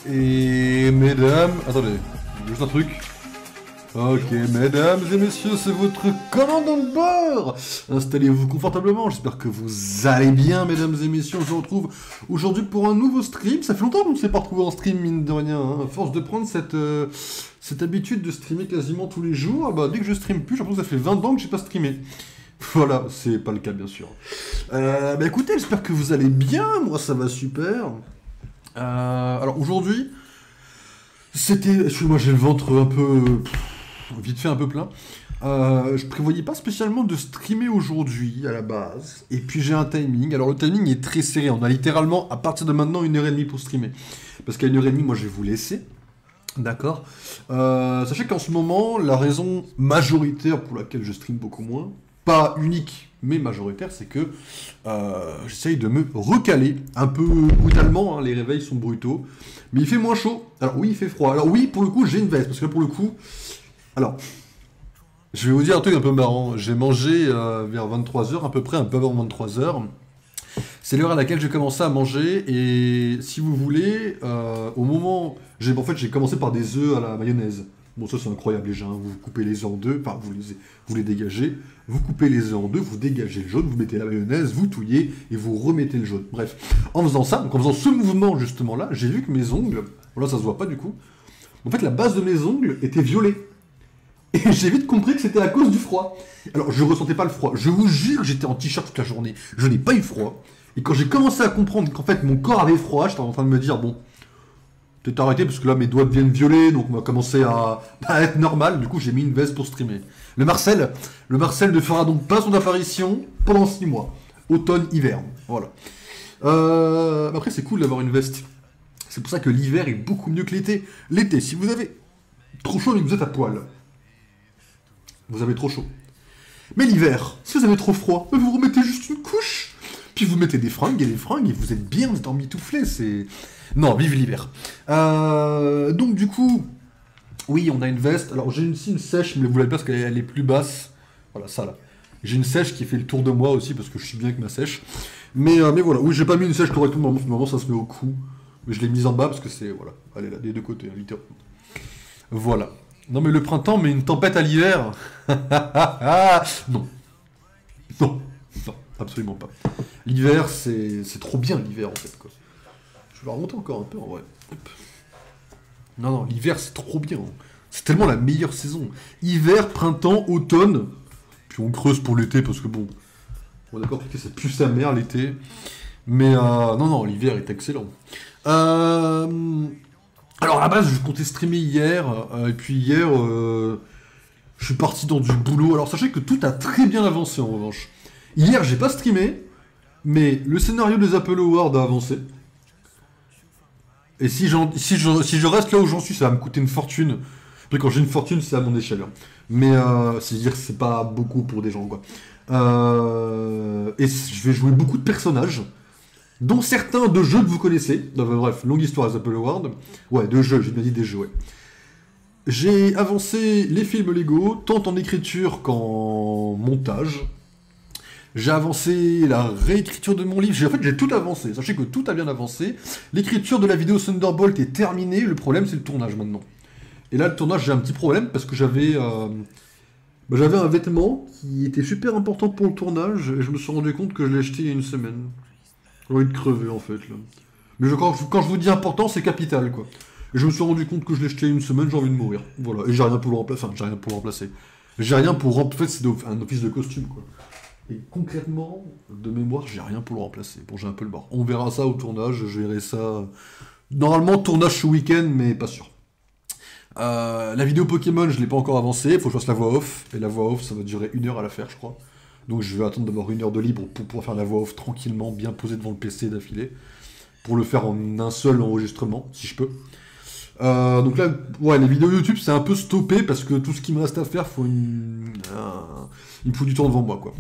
Et mesdames... Attendez, juste un truc. Ok, mesdames et messieurs, c'est votre commandant de bord. Installez-vous confortablement, j'espère que vous allez bien, mesdames et messieurs. On se retrouve aujourd'hui pour un nouveau stream. Ça fait longtemps qu'on ne s'est pas retrouvé en stream, mine de rien. Hein. À force de prendre cette habitude de streamer quasiment tous les jours, bah, dès que je stream plus, j'ai l'impression que ça fait 20 ans que j'ai pas streamé. Voilà, c'est pas le cas, bien sûr. Bah écoutez, j'espère que vous allez bien. Moi, ça va super. Alors aujourd'hui, moi j'ai le ventre un peu... vite fait un peu plein. Je prévoyais pas spécialement de streamer aujourd'hui à la base. Et puis j'ai un timing. Alors le timing est très serré. On a littéralement à partir de maintenant 1h30 pour streamer. Parce qu'à 1h30, moi je vais vous laisser. D'accord. Sachez qu'en ce moment, la raison majoritaire pour laquelle je stream beaucoup moins, pas unique mais majoritaire, c'est que j'essaye de me recaler un peu brutalement. Hein, les réveils sont brutaux. Mais il fait moins chaud. Alors oui, il fait froid. Alors oui, pour le coup, j'ai une veste. Parce que pour le coup... Alors, je vais vous dire un truc un peu marrant. J'ai mangé vers 23h, à peu près, un peu avant 23h. C'est l'heure à laquelle j'ai commencé à manger. Et si vous voulez, au moment... En fait, j'ai commencé par des œufs à la mayonnaise. Bon, ça, c'est incroyable déjà. Hein. Vous coupez les œufs en deux. Enfin, vous les dégagez. Vous coupez les œufs en deux. Vous dégagez le jaune. Vous mettez la mayonnaise. Vous touillez. Et vous remettez le jaune. Bref. En faisant ça, donc en faisant ce mouvement, justement, là, j'ai vu que mes ongles... Bon, là, ça se voit pas, du coup. En fait, la base de mes ongles était violet. Et j'ai vite compris que c'était à cause du froid. Alors, je ressentais pas le froid. Je vous jure que j'étais en t-shirt toute la journée. Je n'ai pas eu froid. Et quand j'ai commencé à comprendre qu'en fait, mon corps avait froid, j'étais en train de me dire, bon, peut-être arrêter parce que là, mes doigts deviennent violets, donc on va commencer à être normal. Du coup, j'ai mis une veste pour streamer. Le Marcel ne fera donc pas son apparition pendant 6 mois. Automne-hiver. Voilà. Après, c'est cool d'avoir une veste. C'est pour ça que l'hiver est beaucoup mieux que l'été. L'été, si vous avez trop chaud et que vous êtes à poil, vous avez trop chaud. Mais l'hiver, si vous avez trop froid, vous remettez juste une couche, puis vous mettez des fringues, et vous êtes bien, vous êtes emmitouflé, c'est... Non, vive l'hiver. Donc du coup, oui, on a une veste. Alors j'ai aussi une sèche, mais vous l'avez pas parce qu'elle est plus basse. Voilà, ça là. J'ai une sèche qui fait le tour de moi aussi, parce que je suis bien avec ma sèche. Mais voilà, oui, j'ai pas mis une sèche correctement, normalement ça se met au cou. Mais je l'ai mise en bas parce que c'est... Voilà, elle est là, des deux côtés, hein, littéralement. Voilà. Non mais le printemps met une tempête à l'hiver. Non. Non. Non, absolument pas. L'hiver, c'est trop bien l'hiver en fait. Quoi. Je vais la remonter encore un peu en vrai. Hop. Non, l'hiver c'est trop bien. C'est tellement la meilleure saison. Hiver, printemps, automne. Puis on creuse pour l'été parce que bon... On est d'accord que c'est plus sa mère l'été. Mais non, l'hiver est excellent. Alors à la base, je comptais streamer hier, et puis hier, je suis parti dans du boulot. Alors sachez que tout a très bien avancé en revanche. Hier, j'ai pas streamé, mais le scénario des Apple Awards a avancé. Et si je reste là où j'en suis, ça va me coûter une fortune. Après, quand j'ai une fortune, c'est à mon échelle. Hein. Mais c'est-à-dire que c'est pas beaucoup pour des gens, quoi. Et je vais jouer beaucoup de personnages. Dont certains de jeux que vous connaissez. Bref, longue histoire des Apple Awards. Ouais, de jeux, j'ai bien dit des jeux, ouais. J'ai avancé les films Lego, tant en écriture qu'en montage. J'ai avancé la réécriture de mon livre. En fait, j'ai tout avancé. Sachez que tout a bien avancé. L'écriture de la vidéo Thunderbolt est terminée. Le problème, c'est le tournage maintenant. Et là, le tournage, j'ai un petit problème parce que j'avais un vêtement qui était super important pour le tournage et je me suis rendu compte que je l'ai acheté il y a une semaine. J'ai envie de crever en fait là. Mais quand je vous dis important, c'est capital quoi. Et je me suis rendu compte que je l'ai jeté une semaine, j'ai envie de mourir. Voilà. Et j'ai rien pour le remplacer. Enfin, j'ai rien pour le remplacer. J'ai rien pour remplacer. En fait, c'est un office de costume quoi. Et concrètement, de mémoire, j'ai rien pour le remplacer. Bon, j'ai un peu le bord. On verra ça au tournage, je verrai ça. Normalement, tournage ce week-end, mais pas sûr. La vidéo Pokémon, je l'ai pas encore avancée, faut que je fasse la voix off. Et la voix off, ça va durer 1 heure à la faire, je crois. Donc je vais attendre d'avoir 1 heure de libre pour pouvoir faire la voix off tranquillement, bien posée devant le PC d'affilée. Pour le faire en un seul enregistrement, si je peux. Donc là, ouais, les vidéos YouTube, c'est un peu stoppé parce que tout ce qui me reste à faire, il me faut du temps devant moi, quoi.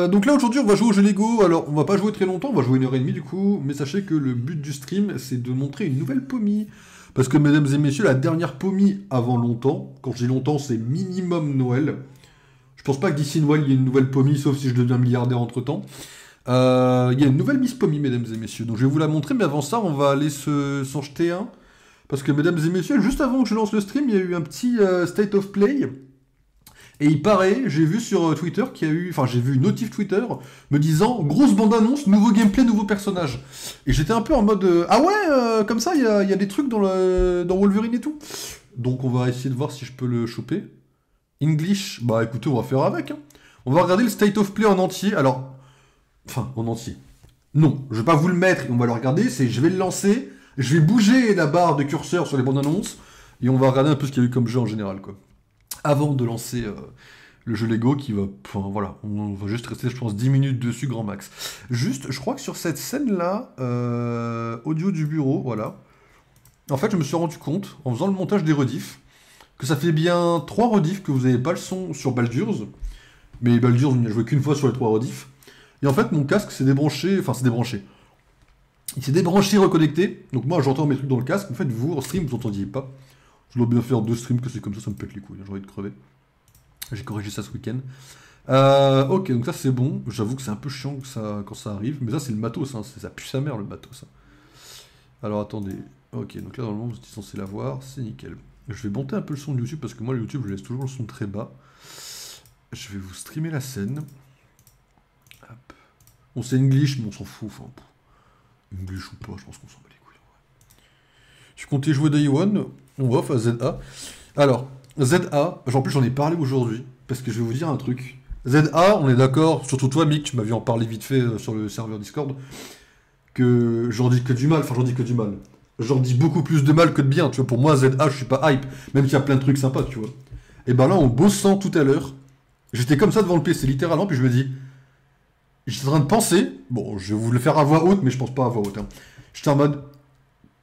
Donc là, aujourd'hui, on va jouer au jeu Lego. Alors, on va pas jouer très longtemps, on va jouer 1h30 du coup. Mais sachez que le but du stream, c'est de montrer une nouvelle Pommy. Parce que, mesdames et messieurs, la dernière Pommy avant longtemps, quand je dis longtemps, c'est minimum Noël. Je pense pas que d'ici Noël, il y ait une nouvelle Pommy, sauf si je deviens milliardaire entre-temps. Il y a une nouvelle Miss Pommy, mesdames et messieurs. Donc je vais vous la montrer, mais avant ça, on va aller s'en jeter un. Parce que, mesdames et messieurs, juste avant que je lance le stream, il y a eu un petit State of Play. Et il paraît, j'ai vu sur Twitter qu'il y a eu... Enfin, j'ai vu une notif Twitter me disant grosse bande-annonce, nouveau gameplay, nouveau personnage. Et j'étais un peu en mode... ah ouais, comme ça, il y a des trucs dans Wolverine et tout. Donc on va essayer de voir si je peux le choper. English, bah écoutez, on va faire avec. Hein. On va regarder le State of Play en entier. Alors... Enfin, en entier. Non, je vais pas vous le mettre et on va le regarder. C'est je vais le lancer, je vais bouger la barre de curseur sur les bandes annonces et on va regarder un peu ce qu'il y a eu comme jeu en général, quoi. Avant de lancer le jeu Lego qui va... Enfin, voilà, on va juste rester, je pense, 10 minutes dessus, grand max. Juste, je crois que sur cette scène-là, audio du bureau, voilà. En fait, je me suis rendu compte, en faisant le montage des rediffs, que ça fait bien 3 rediffs que vous n'avez pas le son sur Baldur's. Mais Baldur's, on n'y a joué qu'une fois sur les 3 rediffs. Et en fait, mon casque s'est débranché, enfin, c'est débranché. Il s'est débranché, reconnecté. Donc moi, j'entends mes trucs dans le casque. En fait, vous, en stream, vous n'entendiez pas. Je dois bien faire 2 streams que c'est comme ça me pète les couilles. J'ai envie de crever. J'ai corrigé ça ce week-end. Ok, donc ça, c'est bon. J'avoue que c'est un peu chiant que ça, quand ça arrive. Mais ça, c'est le matos. Hein. Ça pue sa mère, le matos. Ça. Alors, attendez. Ok, donc là, normalement, vous êtes censé l'avoir. C'est nickel. Je vais monter un peu le son de YouTube parce que moi, le YouTube, je laisse toujours le son très bas. Je vais vous streamer la scène. Hop. On sait English, mais on s'en fout. Enfin, English ou pas, je pense qu'on s'en bat les couilles. Je comptais jouer Day One. On va off à ZA. Alors, ZA, en plus j'en ai parlé aujourd'hui, parce que je vais vous dire un truc. ZA, on est d'accord, surtout toi, Mick, tu m'avais en parlé vite fait sur le serveur Discord, que j'en dis que du mal, enfin j'en dis que du mal. J'en dis beaucoup plus de mal que de bien, tu vois. Pour moi, ZA, je suis pas hype, même s'il y a plein de trucs sympas, tu vois. Et ben là, en bossant tout à l'heure, j'étais comme ça devant le PC, littéralement, puis je me dis, j'étais en train de penser, bon, je vais vous le faire à voix haute, mais je pense pas à voix haute. Hein. J'étais en mode,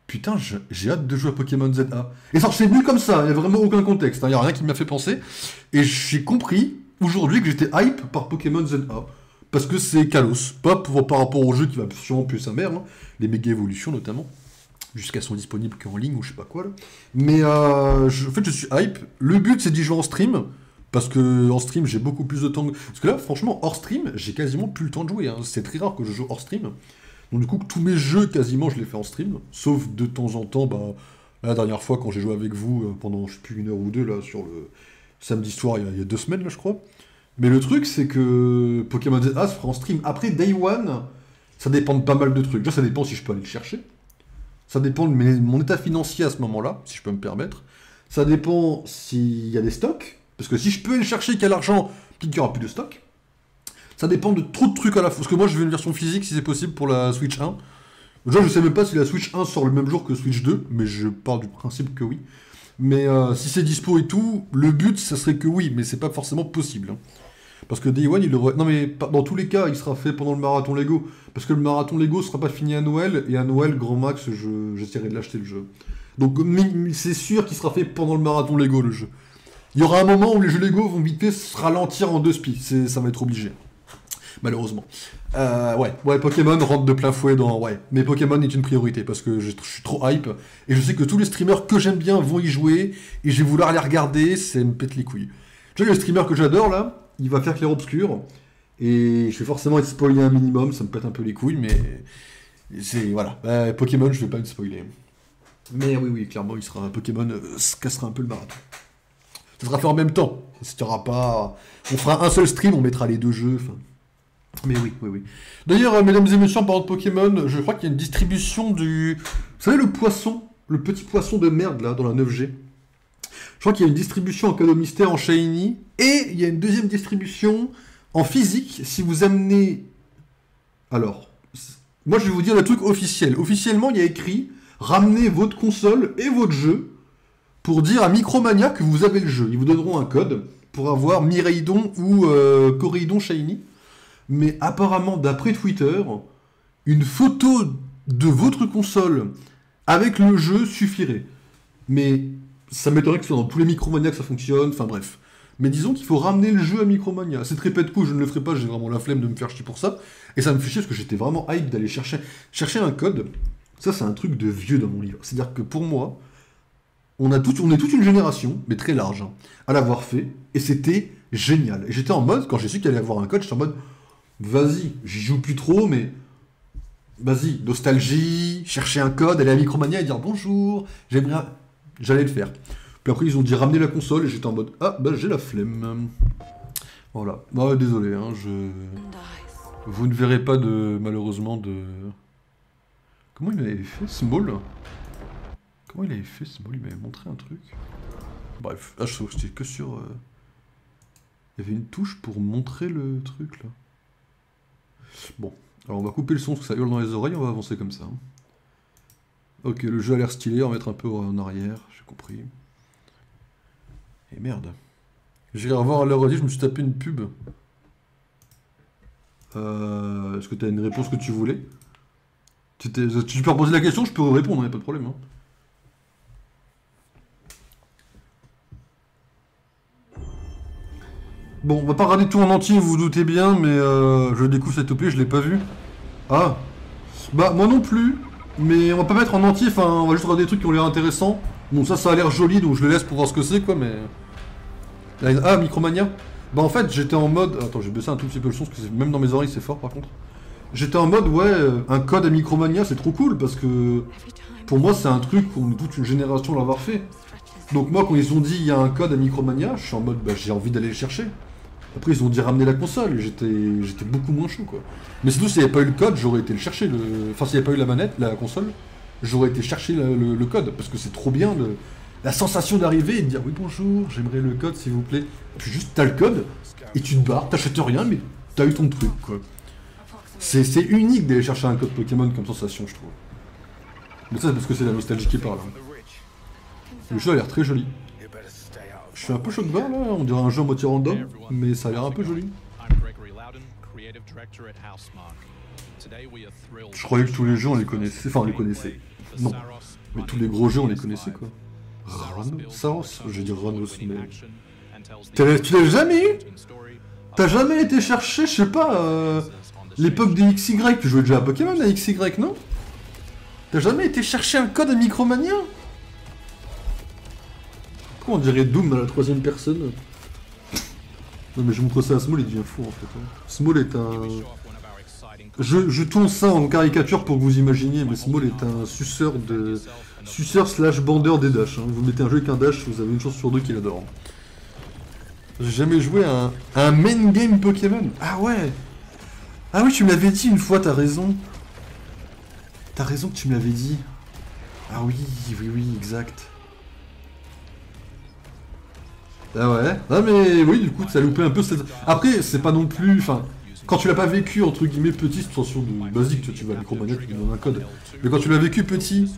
putain, j'ai hâte de jouer à Pokémon ZA. Et ça, c'est venu comme ça, il n'y a vraiment aucun contexte, il n'y a rien qui m'a fait penser. Et j'ai compris, aujourd'hui, que j'étais hype par Pokémon ZA. Parce que c'est Kalos, pas par rapport au jeu qui va sûrement puer sa mère, hein, les méga évolutions notamment, jusqu'à sont disponibles qu'en ligne ou je sais pas quoi là. Mais en fait, je suis hype. Le but, c'est d'y jouer en stream. Parce que en stream, j'ai beaucoup plus de temps. Parce que là, franchement, hors stream, j'ai quasiment plus le temps de jouer. Hein. C'est très rare que je joue hors stream. Donc, du coup, tous mes jeux, quasiment, je les fais en stream. Sauf de temps en temps, bah, la dernière fois, quand j'ai joué avec vous pendant, je sais plus, 1 heure ou 2, là, sur le samedi soir, il y a 2 semaines, là, je crois. Mais le truc, c'est que Pokémon ZA se fera en stream. Après, Day One, ça dépend de pas mal de trucs. Déjà, ça dépend si je peux aller le chercher. Ça dépend de mon état financier à ce moment-là, si je peux me permettre. Ça dépend s'il y a des stocks. Parce que si je peux aller chercher qu'il y a l'argent, peut-être qu'il n'y aura plus de stock. Ça dépend de trop de trucs à la fois. Parce que moi, je veux une version physique si c'est possible pour la Switch 1. Déjà, je sais même pas si la Switch 1 sort le même jour que Switch 2, mais je pars du principe que oui. Mais si c'est dispo et tout, le but, ça serait que oui, mais c'est pas forcément possible. Hein. Parce que Day One, il aurait... Non mais dans tous les cas, il sera fait pendant le marathon Lego. Parce que le marathon Lego sera pas fini à Noël, et à Noël, grand max, j'essaierai de l'acheter le jeu. Donc c'est sûr qu'il sera fait pendant le marathon Lego, le jeu. Il y aura un moment où les jeux Lego vont vite fait se ralentir en 2 spies. Ça va être obligé. Malheureusement. Ouais, Pokémon rentre de plein fouet dans... Ouais, mais Pokémon est une priorité parce que je suis trop hype. Et je sais que tous les streamers que j'aime bien vont y jouer. Et je vais vouloir les regarder, ça me pète les couilles. Tu vois, le streamer que j'adore, là, il va faire Clair Obscur. Et je vais forcément être spoilé un minimum, ça me pète un peu les couilles, mais... C'est... Voilà. Pokémon, je vais pas être spoilé. Mais oui, clairement, il sera un Pokémon... se cassera un peu le marathon. Ça sera fait en même temps. Il y aura pas... On fera un seul stream, on mettra les 2 jeux. Enfin... Mais oui. D'ailleurs, mesdames et messieurs, en parlant de Pokémon, je crois qu'il y a une distribution du... Vous savez le poisson, le petit poisson de merde là, dans la 9G. Je crois qu'il y a une distribution en cadeau mystère en Shiny, et il y a une deuxième distribution en physique si vous amenez... Alors, moi je vais vous dire le truc officiel. Officiellement, il y a écrit « Ramenez votre console et votre jeu » pour dire à Micromania que vous avez le jeu. Ils vous donneront un code pour avoir Miraidon ou Coréidon Shiny. Mais apparemment, d'après Twitter, une photo de votre console avec le jeu suffirait. Mais ça m'étonnerait que ce soit dans tous les Micromania que ça fonctionne, enfin bref. Mais disons qu'il faut ramener le jeu à Micromania. C'est très pète-couille, je ne le ferai pas, j'ai vraiment la flemme de me faire chier pour ça. Et ça me fait chier parce que j'étais vraiment hype d'aller chercher un code. Ça, c'est un truc de vieux dans mon livre. C'est-à-dire que pour moi... On est toute une génération, mais très large, hein, à l'avoir fait, et c'était génial. Et j'étais en mode, quand j'ai su qu'il allait y avoir un code, j'étais en mode, Vas-y, j'y joue plus trop, mais vas-y, nostalgie, chercher un code, aller à Micromania et dire bonjour, j'aimerais... J'allais le faire. Puis après, ils ont dit ramener la console et j'étais en mode ah, bah j'ai la flemme. Voilà. Bah, désolé, hein, vous ne verrez pas de... malheureusement de... Comment il avait fait, Small? Comment il avait fait, Small? Il m'avait montré un truc. Bref, ah, je trouve que j'étais que sur... Il y avait une touche pour montrer le truc, là. Bon, alors on va couper le son parce que ça hurle dans les oreilles, on va avancer comme ça. Hein. Ok, le jeu a l'air stylé, on va mettre un peu en arrière, j'ai compris. Et merde. J'irai revoir à l'heure redit, je me suis tapé une pub. Est-ce que tu as une réponse que tu voulais? Tu peux reposer la question, je peux répondre, y'a pas de problème. Hein. Bon, on va pas regarder tout en entier, vous vous doutez bien, mais je découvre cette OP, je l'ai pas vu. Ah. Bah, moi non plus, mais on va pas mettre en entier, enfin, on va juste regarder des trucs qui ont l'air intéressants. Bon, ça a l'air joli, donc je le laisse pour voir ce que c'est, quoi, mais... Ah, Micromania. Bah, en fait, j'étais en mode... Attends, j'ai baissé un tout petit peu le son, parce que même dans mes oreilles, c'est fort, par contre. J'étais en mode, ouais, un code à Micromania, c'est trop cool, parce que... Pour moi, c'est un truc qu'on est toute une génération l'avoir fait. Donc moi, quand ils ont dit, il y a un code à Micromania, je suis en mode, bah, j'ai envie d'aller le chercher. Après, ils ont dit ramener la console, et j'étais beaucoup moins chaud, quoi. Mais surtout, s'il n'y avait pas eu le code, j'aurais été le chercher. Enfin, s'il n'y avait pas eu la manette, la console, j'aurais été chercher le code, parce que c'est trop bien, la sensation d'arriver et de dire, oui, bonjour, j'aimerais le code, s'il vous plaît. Et puis juste, t'as le code, et tu te barres, t'achètes rien, mais t'as eu ton truc, quoi. C'est unique d'aller chercher un code Pokémon comme sensation, je trouve. Mais ça, c'est parce que c'est la nostalgie qui parle. Hein. Le jeu a l'air très joli. Je suis un peu choc barre là, on dirait un jeu en moitié random, mais ça a l'air un peu joli. Je croyais que tous les jeux on les connaissait, enfin on les connaissait. Non, mais tous les gros jeux on les connaissait quoi. Saros, je vais dire Ranos, mais... Tu l'as jamais eu? T'as jamais été chercher, je sais pas, l'époque des XY, tu jouais déjà à Pokémon à XY, non? T'as jamais été chercher un code à Micromania? Pourquoi on dirait Doom à la troisième personne? Non mais je montre ça à Small, il devient fou en fait. Small est un... Je tourne ça en caricature pour que vous imaginiez, mais Small est un suceur de... Suceur slash bandeur des dash. Hein. Vous mettez un jeu avec un dash, vous avez une chance sur deux qu'il adore. J'ai jamais joué à un main game Pokémon. Ah ouais. Ah oui, tu me l'avais dit une fois, t'as raison. T'as raison que tu me l'avais dit. Ah oui, exact. Ah ouais. Ah mais oui, du coup, ça a loupé un peu cette... Après, c'est pas non plus... Enfin, quand tu l'as pas vécu, entre guillemets, petit, c'est une sensation de basique, tu vas à Micromania, tu donnes un code. Mais quand tu l'as vécu petit...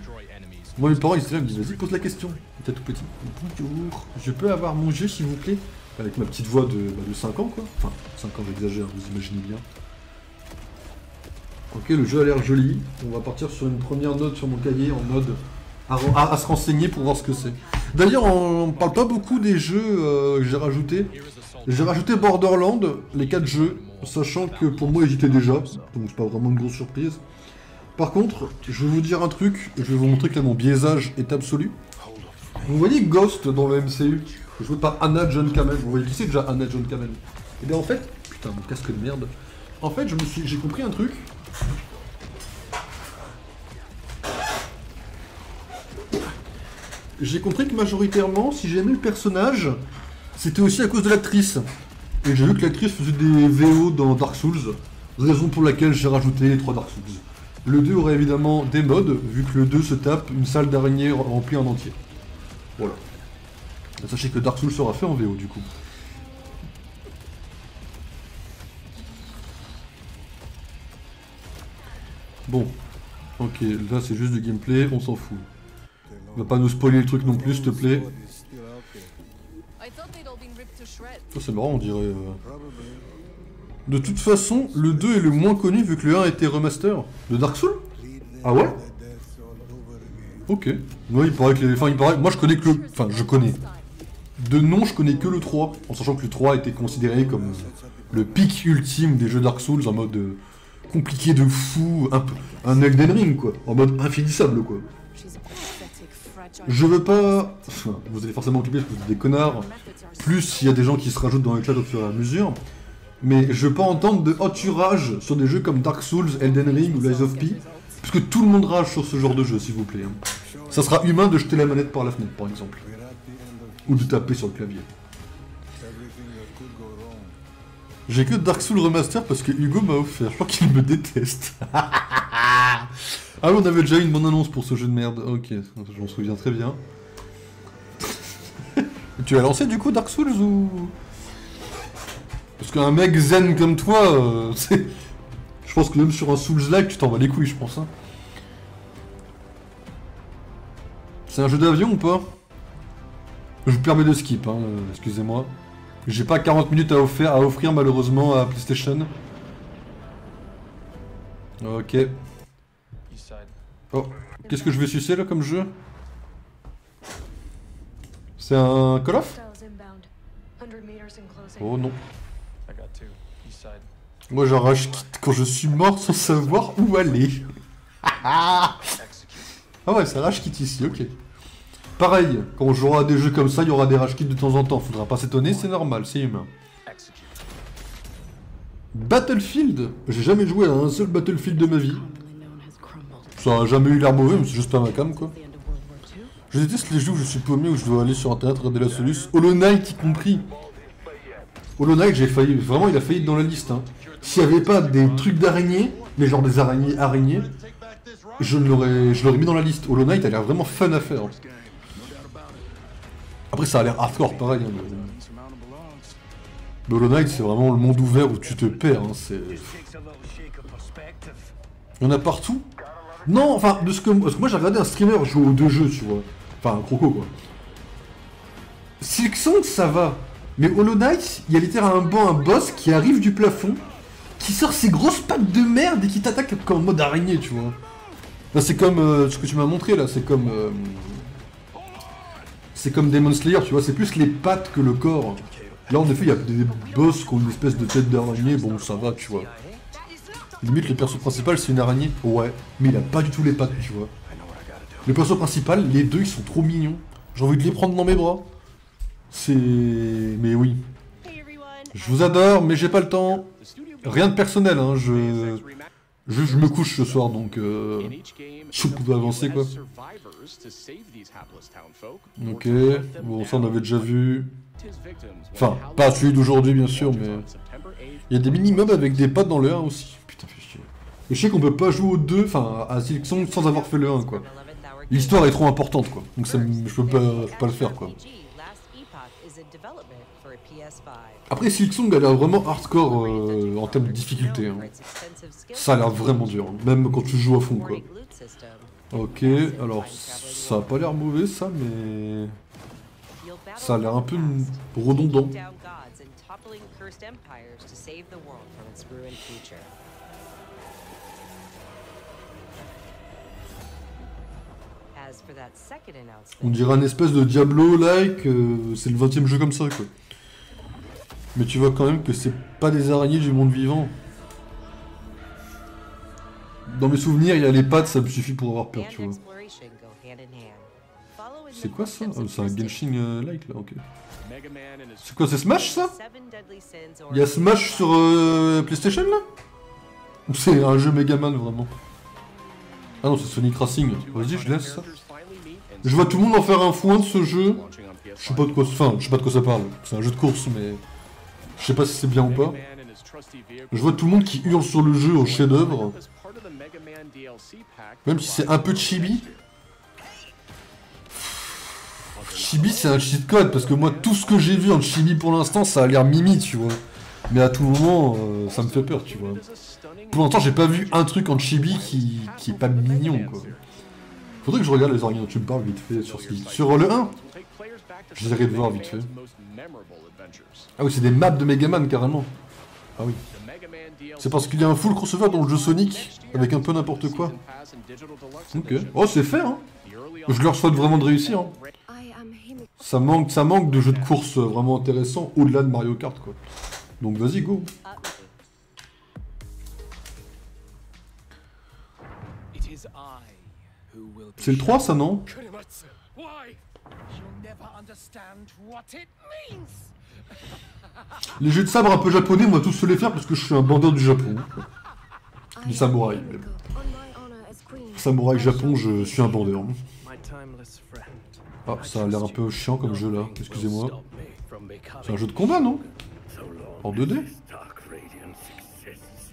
Moi, mes parents, ils étaient là, ils me disent, vas-y, pose la question. T'es tout petit. Bonjour, je peux avoir mon jeu, s'il vous plaît? Avec ma petite voix de 5 ans, quoi. Enfin, 5 ans, j'exagère, vous imaginez bien. Ok, le jeu a l'air joli. On va partir sur une première note sur mon cahier en mode à se renseigner pour voir ce que c'est. D'ailleurs, on parle pas beaucoup des jeux que j'ai rajoutés. J'ai rajouté Borderlands, les 4 jeux, sachant que pour moi, ils étaient déjà, donc c'est pas vraiment une grosse surprise. Par contre, je vais vous dire un truc, je vais vous montrer que là, mon biaisage est absolu. Vous voyez Ghost dans le MCU, joué par Anna John Kamen. Vous voyez qui c'est déjà Anna John Kamen? Et bien en fait, putain, mon casque de merde. En fait, j'ai compris un truc. J'ai compris que majoritairement, si j'aimais le personnage, c'était aussi à cause de l'actrice. Et j'ai vu que l'actrice faisait des VO dans Dark Souls, raison pour laquelle j'ai rajouté les 3 Dark Souls. Le 2 aurait évidemment des mods, vu que le 2 se tape une salle d'araignée remplie en entier. Voilà. Sachez que Dark Souls sera fait en VO du coup. Bon. Ok, là c'est juste du gameplay, on s'en fout. On va pas nous spoiler le truc non plus, s'il te plaît. Ça c'est marrant, on dirait... De toute façon, le 2 est le moins connu vu que le 1 a été remaster. De Dark Souls? Ah ouais? Ok. Ouais, il paraît que les... Enfin, il paraît... Moi je connais que le... Enfin, je connais. De nom, je connais que le 3. En sachant que le 3 a été considéré comme le pic ultime des jeux Dark Souls en mode... compliqué de fou, un Elden Ring quoi, en mode infinissable quoi. Je veux pas... Enfin, vous allez forcément occuper parce que vous êtes des connards, plus il y a des gens qui se rajoutent dans le chat au fur et à mesure. Mais je veux pas entendre de oh tu rages sur des jeux comme Dark Souls, Elden Ring ou Lies of P. Parce que tout le monde rage sur ce genre de jeu, s'il vous plaît. Hein. Ça sera humain de jeter la manette par la fenêtre, par exemple. Ou de taper sur le clavier. J'ai que Dark Souls Remaster parce que Hugo m'a offert. Je crois qu'il me déteste. Ah oui, on avait déjà eu une bonne annonce pour ce jeu de merde. Ok, je m'en souviens très bien. Tu as lancé du coup Dark Souls ou... Parce qu'un mec zen comme toi, je pense que même sur un Souls-like, tu t'en bats les couilles, je pense. Hein. C'est un jeu d'avion ou pas? Je vous permets de skip, hein, excusez-moi. J'ai pas 40 minutes à offrir malheureusement à PlayStation. Ok. Oh, qu'est-ce que je vais sucer là comme jeu? C'est un Call of? Oh non. Moi j'arrache quitte quand je suis mort sans savoir où aller. Ah ouais, ça rage quitte ici, ok. Pareil, quand on jouera à des jeux comme ça, il y aura des rage kits de temps en temps. Faudra pas s'étonner, c'est normal, c'est humain. Battlefield? J'ai jamais joué à un seul Battlefield de ma vie. Ça a jamais eu l'air mauvais, mais c'est juste pas ma cam quoi. Je déteste les jeux où je suis paumé, où je dois aller sur internet regarder la solution. Hollow Knight y compris. Hollow Knight, j'ai failli, vraiment il a failli être dans la liste. Hein. S'il n'y avait pas des trucs d'araignées, mais genre des araignées, je l'aurais mis dans la liste. Hollow Knight a l'air vraiment fun à faire. Hein. Après ça a l'air hardcore pareil. Hein, mais Hollow Knight c'est vraiment le monde ouvert où tu te perds. Hein, il y en a partout. Non, enfin, parce que moi j'ai regardé un streamer jouer aux deux jeux, tu vois. Enfin, un croco quoi. Silksong ça va. Mais Hollow Knight, il y a littéralement un boss qui arrive du plafond, qui sort ses grosses pattes de merde et qui t'attaque comme en mode araignée, tu vois. Là c'est comme ce que tu m'as montré là, c'est comme... c'est comme Demon Slayer, tu vois, c'est plus les pattes que le corps. Là en effet, il y a des boss qui ont une espèce de tête d'araignée, bon ça va, tu vois. Limite, le perso principal, c'est une araignée. Ouais, mais il a pas du tout les pattes, tu vois. Le perso principal, les deux, ils sont trop mignons. J'ai envie de les prendre dans mes bras. C'est... Mais oui. Je vous adore, mais j'ai pas le temps. Rien de personnel, hein. Je me couche ce soir, donc... Je pouvais avancer, quoi. Ok, bon, ça on avait déjà vu. Enfin, pas celui d'aujourd'hui, bien sûr, mais... Il y a des mini-mobs avec des pattes dans le 1 aussi. Putain, fais chier. Et je sais qu'on peut pas jouer au 2, enfin, à Silksong sans avoir fait le 1, quoi. L'histoire est trop importante, quoi. Donc ça, je peux pas le faire, quoi. Après, Silksong a l'air vraiment hardcore en termes de difficulté. Hein. Ça a l'air vraiment dur, hein. Même quand tu joues à fond, quoi. Ok, alors, ça a pas l'air mauvais, ça, mais... Ça a l'air un peu redondant. On dirait un espèce de Diablo-like, c'est le 20ème jeu comme ça, quoi. Mais tu vois quand même que c'est pas des araignées du monde vivant. Dans mes souvenirs, il y a les pattes, ça me suffit pour avoir peur, tu vois. C'est quoi ça? Oh, c'est un Genshin-like, là, ok. C'est quoi, c'est Smash, ça? Il y a Smash sur PlayStation, là? Ou c'est un jeu Megaman, vraiment? Ah non, c'est Sonic Racing. Vas-y, je laisse ça. Je vois tout le monde en faire un foin de ce jeu. Je sais pas de quoi, enfin, je sais pas de quoi ça parle. C'est un jeu de course, mais... Je sais pas si c'est bien ou pas. Je vois tout le monde qui hurle sur le jeu au chef-d'œuvre. Même si c'est un peu chibi. Chibi, c'est un cheat code, parce que moi, tout ce que j'ai vu en chibi pour l'instant, ça a l'air mimi, tu vois. Mais à tout moment, ça me fait peur, tu vois. Pour l'instant, j'ai pas vu un truc en chibi qui est pas mignon, quoi. Faudrait que je regarde les araignées dont tu me parles vite fait sur le 1. J'essaierai de voir vite fait. Ah oui, c'est des maps de Megaman carrément. Ah oui. C'est parce qu'il y a un full crossover dans le jeu Sonic, avec un peu n'importe quoi. Ok. Oh, c'est fait, hein. Je leur souhaite vraiment de réussir. Hein. Ça manque de jeux de course vraiment intéressants au-delà de Mario Kart, quoi. Donc vas-y, go. C'est le 3, ça, non? Les jeux de sabre un peu japonais, moi tous se les faire parce que je suis un bandeur du Japon. Du samouraï. Même. Samouraï Japon, je suis un bandeur. Ah, ça a l'air un peu chiant comme jeu là, excusez-moi. C'est un jeu de combat, non? En 2D?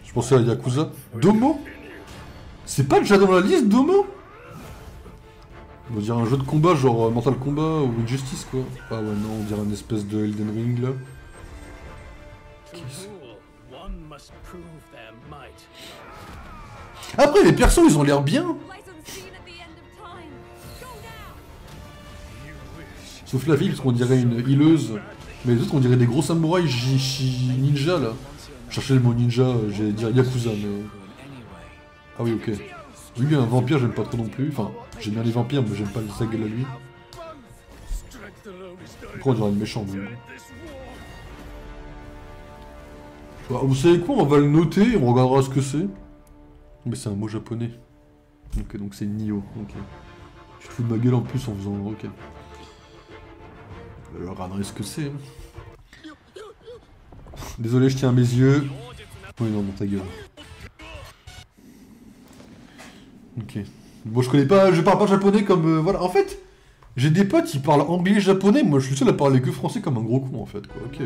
Je pensais à Yakuza. Domo? C'est pas déjà dans la liste, Domo? On va dire un jeu de combat genre Mortal Kombat ou Injustice quoi. Ah ouais non, on dirait une espèce de Elden Ring là. Après les persos ils ont l'air bien. Sauf la ville parce qu'on dirait une healeuse. Mais les autres on dirait des gros samouraïs ninja là. Je cherchais le mot ninja, j'allais dire Yakuza mais... Ah oui ok. Lui un vampire j'aime pas trop non plus. Enfin j'aime bien les vampires mais j'aime pas sa gueule à lui. Après on dirait le méchant mais... Bah, vous savez quoi, on va le noter, on regardera ce que c'est. Mais c'est un mot japonais. Ok, donc c'est Nioh, ok. Je te fous de ma gueule en plus en faisant... Ok. Je regarderai ce que c'est. Désolé, je tiens à mes yeux. Oui, non, dans ta gueule. Ok. Bon, je parle pas japonais comme... voilà, en fait, j'ai des potes, ils parlent anglais japonais, moi je suis seul à parler que français comme un gros con en fait, quoi, ok.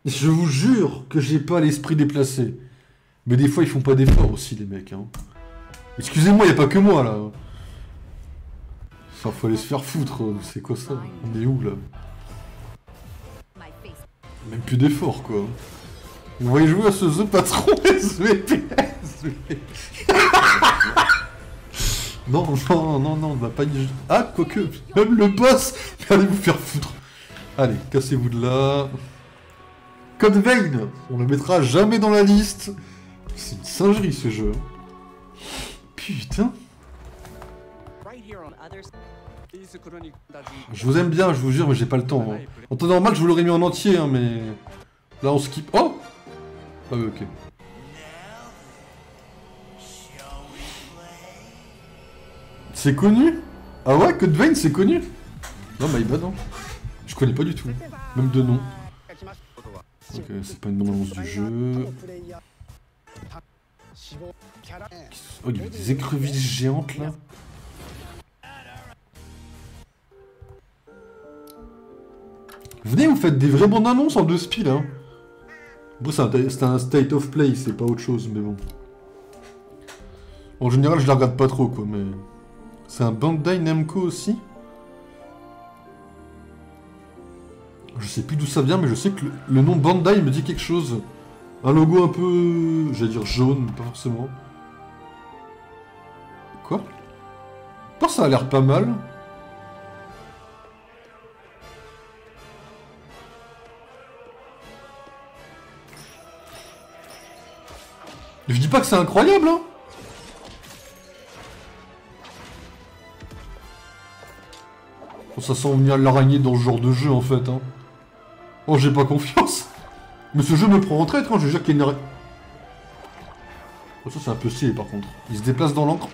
Je vous jure que j'ai pas l'esprit déplacé. Mais des fois, ils font pas d'efforts aussi, les mecs. Hein. Excusez-moi, y a pas que moi, là. Enfin, faut aller se faire foutre. C'est quoi ça? On est où, là? Même plus d'efforts, quoi. Vous voyez jouer à ce The Patron SVP. Non, non, non, non, on va pas y... Ah, quoique, même le boss. Allez vous faire foutre. Allez, cassez-vous de là. Code Vein, on le mettra jamais dans la liste. C'est une singerie ce jeu. Putain. Je vous aime bien, je vous jure, mais j'ai pas le temps. Hein. En temps normal, je vous l'aurais mis en entier, hein, mais... Là, on skip... Oh. Ah oui, ok. C'est connu? Ah ouais, Code Vein, c'est connu? Non, my bad, hein. Je connais pas du tout. Même de nom. Ok, c'est pas une bande-annonce du jeu. Oh, il y a des écrevisses géantes là. Venez, vous faites des vraies bandes annonces en 2 spies hein. Bon, c'est un state of play, c'est pas autre chose, mais bon. En général, je la regarde pas trop quoi, mais. C'est un Bandai Namco aussi. Je sais plus d'où ça vient, mais je sais que le nom Bandai me dit quelque chose. Un logo un peu... j'allais dire jaune, pas forcément. Quoi? Oh, ça a l'air pas mal. Je dis pas que c'est incroyable, hein. Oh, ça sent venir l'araignée dans ce genre de jeu, en fait, hein. Oh, j'ai pas confiance. Mais ce jeu me prend en traître, hein, je veux dire qu'il y a une... Oh, ça c'est un peu stylé par contre. Il se déplace dans l'encre.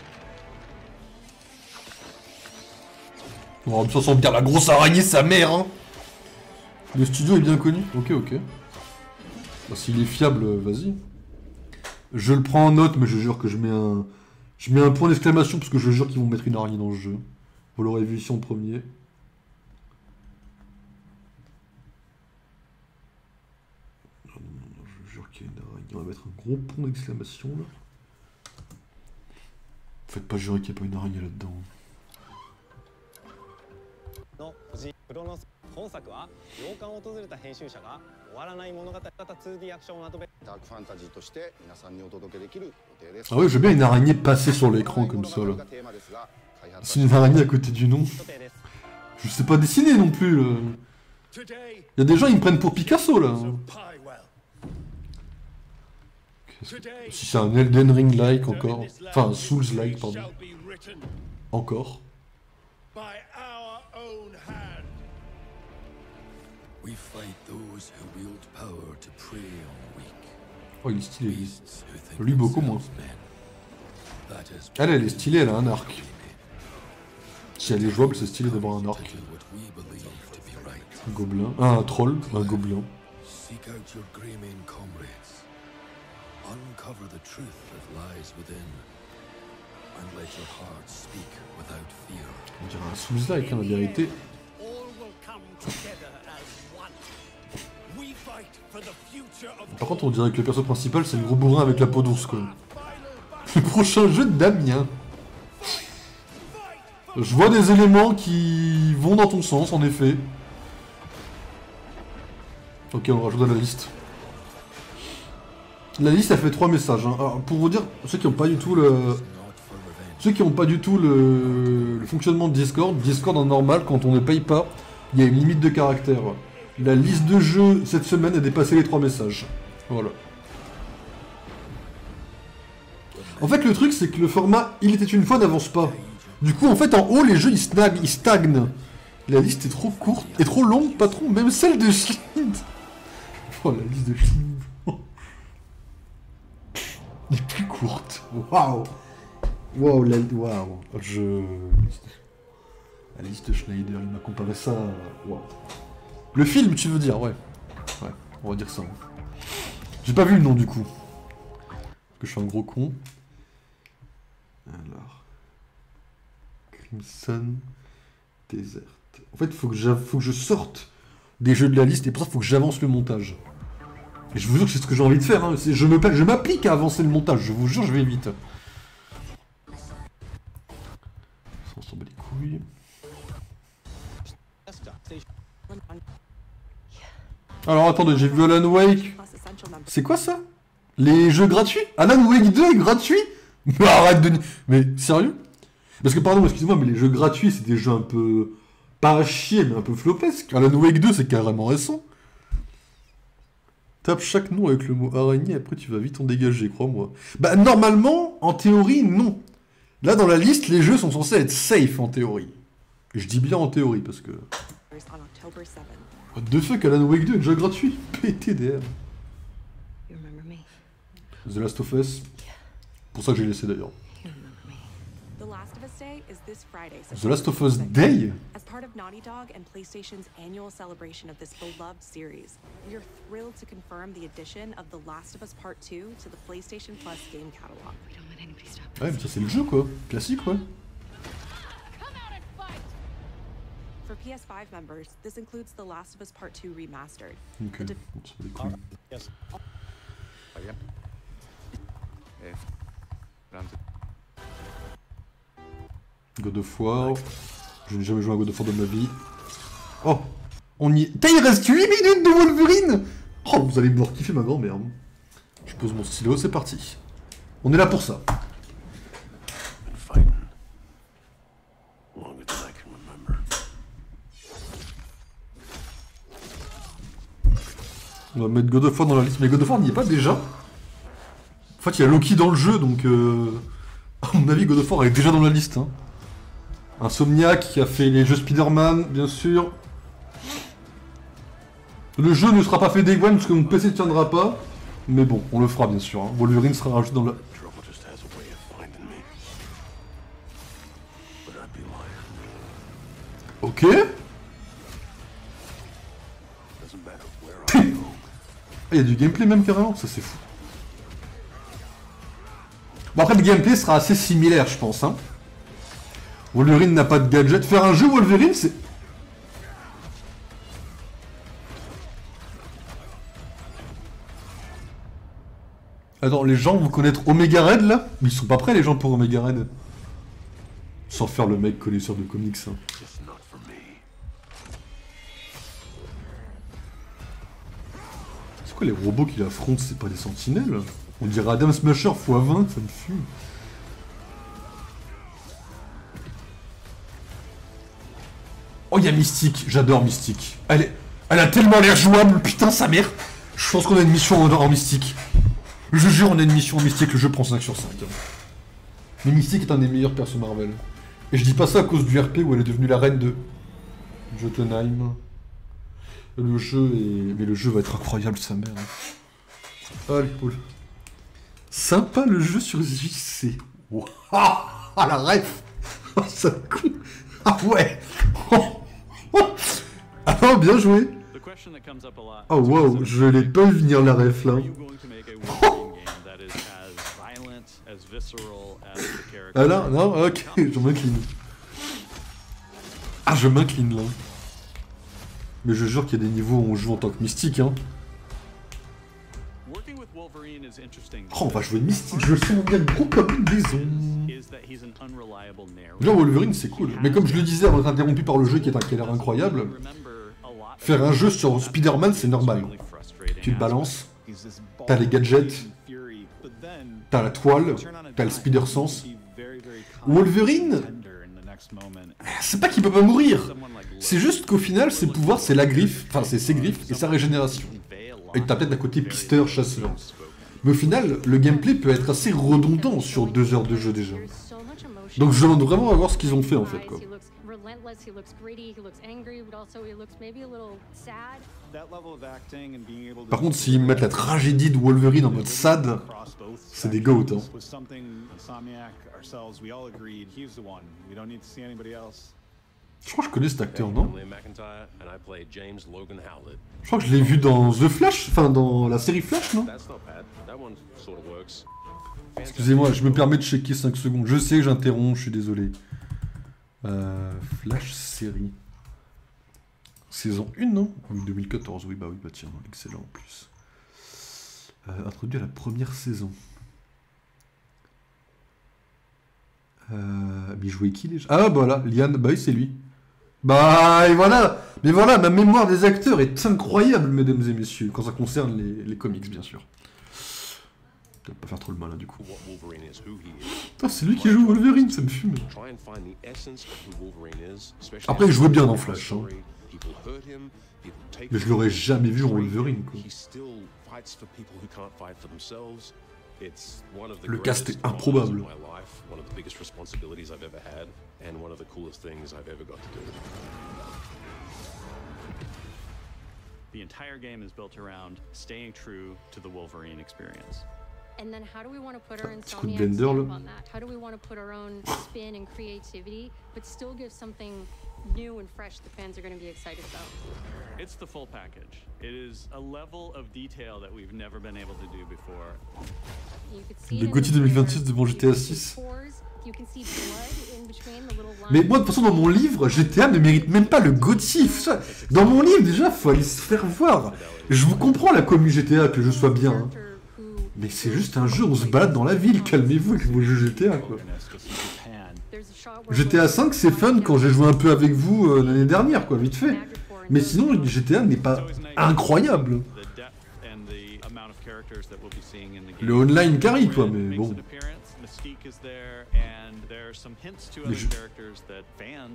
Oh, ça sent bien la grosse araignée, sa mère, hein. Le studio est bien connu. Ok, ok. Bah, s'il est fiable, vas-y. Je le prends en note, mais je jure que je mets un... Je mets un point d'exclamation parce que je jure qu'ils vont mettre une araignée dans le jeu. Vous l'aurez vu ici en premier. On va mettre un gros point d'exclamation là. Faites pas jurer qu'il n'y a pas une araignée là-dedans. Ah ouais, je veux bien une araignée passer sur l'écran comme ça là. C'est une araignée à côté du nom. Je sais pas dessiner non plus. Il y a des gens ils me prennent pour Picasso là. Si c'est un Elden Ring-like encore. Enfin, un Souls-like, pardon. Encore. Oh, il est stylé, lui. Lui, beaucoup moins. Elle est stylée, elle a un arc. Si elle est jouable, c'est stylé d'avoir un arc. Un gobelin. Ah, un troll, un gobelin. On dirait un Souls-like, hein, la vérité. Par contre, on dirait que le perso principal, c'est le gros bourrin avec la peau d'ours, quoi. Le prochain jeu de Damien. Je vois des éléments qui vont dans ton sens, en effet. Ok, on le rajoute dans la liste. La liste, elle fait 3 messages. Hein. Alors, pour vous dire, ceux qui n'ont pas du tout le... Ceux qui n'ont pas du tout le fonctionnement de Discord, Discord en normal, quand on ne paye pas, il y a une limite de caractère. La liste de jeux cette semaine a dépassé les 3 messages. Voilà. En fait, le truc, c'est que le format « Il était une fois » n'avance pas. Du coup, en fait, en haut, les jeux, ils stagnent. La liste est trop courte, et trop longue, patron, même celle de Schlind. Oh, la liste de Schlind. Elle est plus courte. Waouh. Waouh, waouh. La liste de Schneider, il m'a comparé ça à... Waouh. Le film, tu veux dire, ouais. Ouais, on va dire ça. J'ai pas vu le nom, du coup. Parce que je suis un gros con. Alors... Crimson Desert. En fait, faut que je sorte des jeux de la liste, et pour ça, il faut que j'avance le montage. Et je vous jure que c'est ce que j'ai envie de faire. Hein. Je m'applique à avancer le montage, je vous jure, je vais vite. On s'en bat les couilles. Alors attendez, j'ai vu Alan Wake. C'est quoi ça? Les jeux gratuits? Alan Wake 2 est gratuit? Mais arrête de... Mais sérieux? Parce que pardon, excusez-moi, mais les jeux gratuits, c'est des jeux un peu... Pas à chier, mais un peu flopesques. Alan Wake 2, c'est carrément récent. Tape chaque nom avec le mot araignée, après tu vas vite en dégager, crois-moi. Bah normalement, en théorie, non. Là, dans la liste, les jeux sont censés être safe en théorie. Et je dis bien en théorie, parce que... What the fuck, Alan Wake 2 est déjà gratuit. PTDR. The Last of Us. Pour ça que j'ai laissé d'ailleurs. The Last of Us Day? As part of Naughty Dog and PlayStation's annual celebration of this beloved series, we are thrilled to confirm the addition of The Last of Us Part 2 to the PlayStation Plus game catalog. We don't let anybody stop us. Ouais, mais ça c'est le jeu quoi. Classique, ouais. For PS5 members, this includes The Last of Us Part 2 Remastered. Ok, on se fait des couilles. God of War. Je n'ai jamais joué à God of War de ma vie. Oh, on y est. Putain, il reste 8 minutes de Wolverine. Oh, vous allez me voir kiffer ma grand-mère. Je pose mon stylo, c'est parti. On est là pour ça. On va mettre God of War dans la liste, mais God of War n'y est pas déjà. En fait, il y a Loki dans le jeu, donc à mon avis, God of War est déjà dans la liste. Hein. Insomniac qui a fait les jeux Spider-Man, bien sûr. Le jeu ne sera pas fait Day One parce que mon PC ne tiendra pas. Mais bon, on le fera bien sûr. Hein. Wolverine sera rajouté dans la... Ok. Il y a du gameplay même carrément, ça c'est fou. Bon après le gameplay sera assez similaire je pense. Hein. Wolverine n'a pas de gadget. Faire un jeu Wolverine c'est... Attends, les gens vont connaître Omega Red là? Mais ils sont pas prêts les gens pour Omega Red. Sans faire le mec connaisseur de comics. Hein. C'est quoi les robots qu'il affronte? C'est pas des sentinelles? On dirait Adam Smasher x20, ça me fume. Oh, il y a Mystique, j'adore Mystique. Elle a tellement l'air jouable, putain sa mère. Je pense qu'on a une mission en Mystique. Je jure, on a une mission en Mystique, le jeu prend 5 sur 5. Mais Mystique est un des meilleurs persos Marvel. Et je dis pas ça à cause du RP où elle est devenue la reine de Jotunheim. Le jeu est... Mais le jeu va être incroyable, sa mère. Allez, cool. Sympa le jeu sur JC. Wow. Ah, la ref. Oh, ça con. Ah ouais. Ah non, bien joué. Oh wow, je l'ai pas vu venir la ref là. Ah là, non, ok, je m'incline. Ah, je m'incline là. Mais je jure qu'il y a des niveaux où on joue en tant que mystique, hein. Oh, on va jouer mystique, je le sens bien gros comme une maison. Déjà, Wolverine, c'est cool. Mais comme je le disais, on est interrompu par le jeu qui a l'air incroyable. Faire un jeu sur Spider-Man, c'est normal. Tu te balances, t'as les gadgets, t'as la toile, t'as le Spider-Sense. Wolverine, c'est pas qu'il peut pas mourir. C'est juste qu'au final, ses pouvoirs, c'est la griffe, enfin, c'est ses griffes et sa régénération. Et t'as peut-être à côté pisteur, chasseur. Mais au final, le gameplay peut être assez redondant sur 2 heures de jeu déjà. Donc je demande vraiment à voir ce qu'ils ont fait en fait, quoi. Par contre, s'ils mettent la tragédie de Wolverine en mode sad, c'est des goats, hein. Je crois que je connais cet acteur, non? Je crois que je l'ai vu dans The Flash, enfin dans la série Flash, non? Excusez-moi, je me permets de checker 5 secondes. Je sais que j'interromps, je suis désolé. Flash série. Saison 1, non? Oui, 2014, oui, bah tiens, excellent en plus. Introduit à la première saison. Mais il jouait qui déjà? Ah, bah là, Liane, bah oui, c'est lui. Bah, et voilà! Mais voilà, ma mémoire des acteurs est incroyable, mesdames et messieurs, quand ça concerne les comics, bien sûr. Peut-être pas faire trop le malin, du coup. Ah, c'est lui qui joue Wolverine, ça me fume. Après, il jouait bien dans Flash, hein. Mais je l'aurais jamais vu en Wolverine, quoi. Le cast est improbable. The entire game is built around staying true to the Wolverine experience. And then how do we want to put our Petit coup de Insomniac blender, là. stamp on that? How do we want to put our own spin and creativity, but still give something new and fresh the fans are going to be excited about? It's the full package. It is a level of detail that we've never been able to do before. You could see Le it in Gauthier the 2026 trailer. devant You GTA can see 6. pores, you can see blood in between the little lines. Mais moi, de toute façon, dans mon livre, GTA ne mérite même pas le Gauthier. Dans mon livre, déjà, faut aller se faire voir. Je vous comprends la commu GTA, que je sois bien, hein. Mais c'est juste un jeu, on se balade dans la ville, calmez-vous avec vos jeux GTA, quoi. GTA 5, c'est fun quand j'ai joué un peu avec vous l'année dernière, quoi, vite fait. Mais sinon, GTA n'est pas incroyable. Le online carry, quoi, mais bon. Mais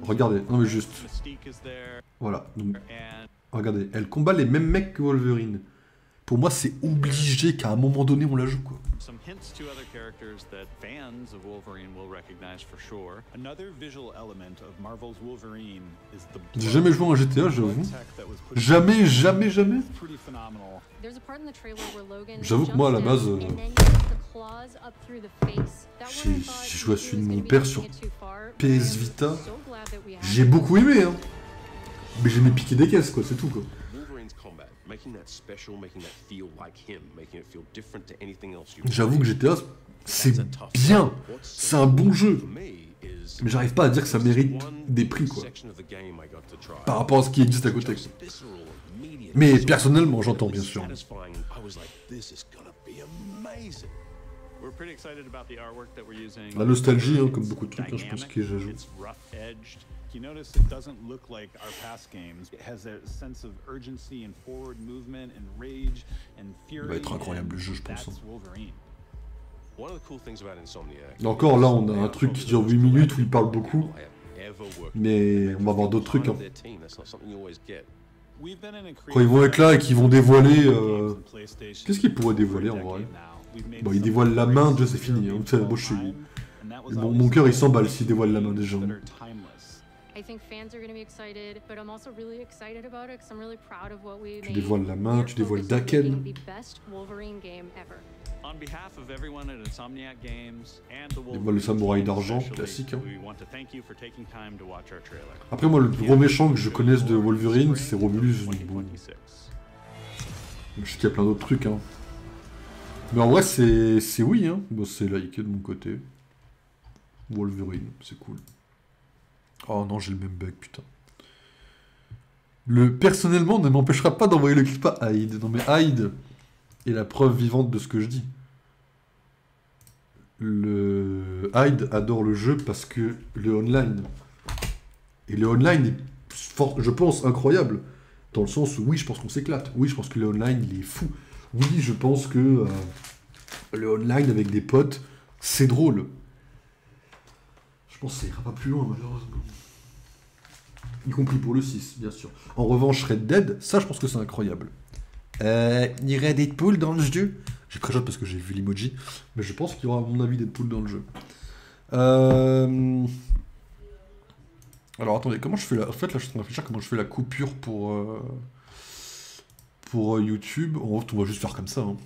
regardez, non mais juste. Voilà. Donc, regardez, elle combat les mêmes mecs que Wolverine. Pour moi, c'est obligé qu'à un moment donné, on la joue, quoi. J'ai jamais joué à un GTA, j'avoue. Jamais, jamais, jamais. J'avoue que moi, à la base, j'ai joué à celui de mon père sur PS Vita. J'ai beaucoup aimé, hein. Mais j'ai mis piquer des caisses, quoi, c'est tout, quoi. J'avoue que GTA, c'est bien, c'est un bon jeu, mais j'arrive pas à dire que ça mérite des prix, quoi, par rapport à ce qui existe à côté, quoi. Mais personnellement, j'entends, bien sûr. La nostalgie, hein, comme beaucoup de trucs, hein, je pense que j'ajoute. You notice it doesn't look like our past games. It has a sense of urgency and forward movement and rage and fury. Il va être incroyable le jeu, je pense. Hein. Encore là, on a un truc qui dure 8 minutes où il parle beaucoup. Mais on va avoir d'autres trucs. Hein. Quand ils vont être là et qu'ils vont dévoiler... Qu'est-ce qu'ils pourraient dévoiler en vrai? Bon, ils dévoilent la main, déjà c'est fini. Hein. Bon, je suis... Mon cœur il s'emballe s'ils dévoilent la main des gens. Tu dévoiles la main, tu dévoiles Daken. On behalf of everyone at Insomniac Games and the Et moi, le samouraï d'argent, especially, classique, hein. we want to thank you for taking time to watch our trailer. Après, moi, le plus gros méchant que je connaisse de Wolverine, c'est Romulus. Donc bon, 2026. je sais qu'il y a plein d'autres trucs, hein. Mais en vrai, c'est oui, hein. Bon, c'est liké de mon côté. Wolverine, c'est cool. Oh non, j'ai le même bug, putain. Le personnellement ne m'empêchera pas d'envoyer le clip à Hyde. Non mais Hyde est la preuve vivante de ce que je dis. Le Hyde adore le jeu parce que le online. Et le online est, je pense, incroyable. Dans le sens où, oui, je pense qu'on s'éclate. Oui, je pense que le online, il est fou. Oui, je pense que le online avec des potes, c'est drôle. Je pense que ça ira pas plus loin, malheureusement. Y compris pour le 6, bien sûr. En revanche, Red Dead, ça, je pense que c'est incroyable. Il y aurait Deadpool dans le jeu. J'ai très hâte parce que j'ai vu l'emoji. Mais je pense qu'il y aura, à mon avis, Deadpool dans le jeu. Alors, attendez, comment je fais la... En fait, là, je suis en train de réfléchir comment je fais la coupure pour YouTube. On va juste faire comme ça, hein.